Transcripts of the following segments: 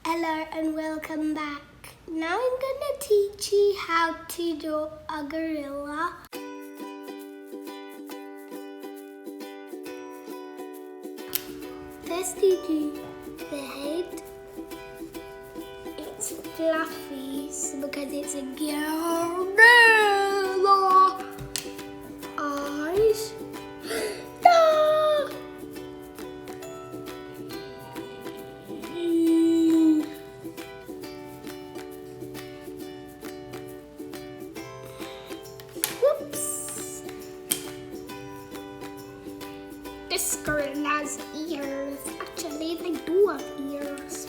Hello and welcome back. Now I'm gonna teach you how to draw a gorilla. First you do the head. It's fluffy because it's a gorilla. Eyes. Whoops! This gorilla has ears. Actually, they do have ears.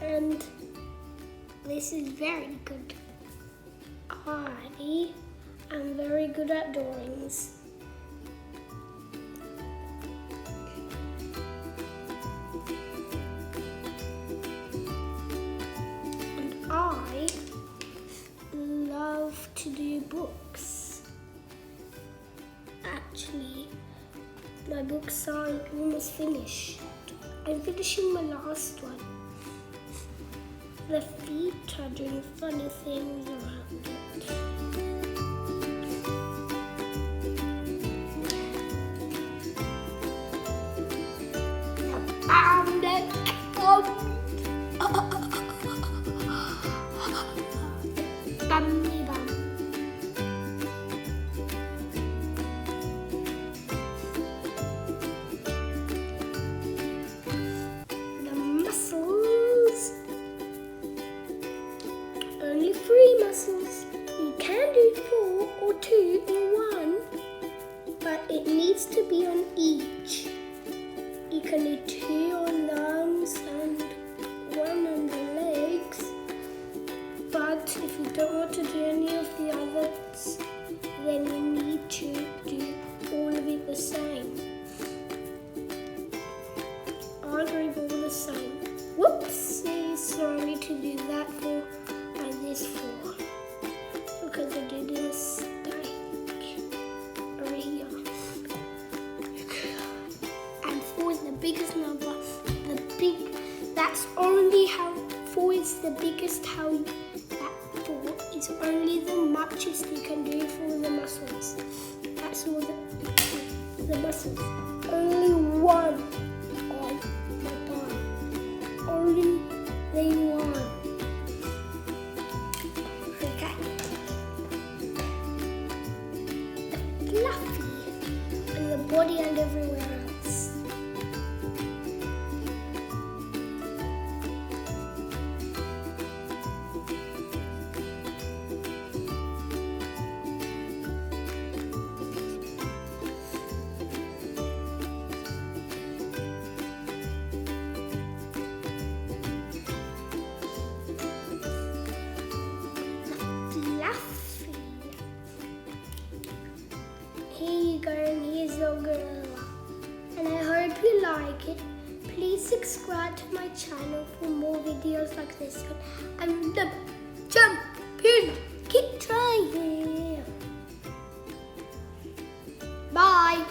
And this is very good. I am very good at drawings. And I love to do books. Actually, my books are almost finished. I'm finishing my last one. The feet are doing funny things around it. Found it! Bummy bum. The muscles. Only 3 muscles. You can do 4 or 2 or 1, but it needs to be on each. You can do 2 on the arms and 1 on the legs, but if you don't want to do any of the others, then you need to do all of it the same. I'll do all the same. Whoopsie, sorry to do that for this 4 because I did a mistake over here. And 4 is the biggest number. That's only how 4 is the biggest. How that 4 is only the muchest you can do for the muscles. That's all the muscles. Only 1 on my bar. Only the 1. Fluffy and the body and everywhere else. Here you go, and here's your gorilla. And I hope you like it. Please subscribe to my channel for more videos like this one. And the champion, keep trying. Bye.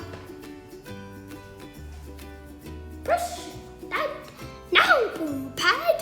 Push that now, pad.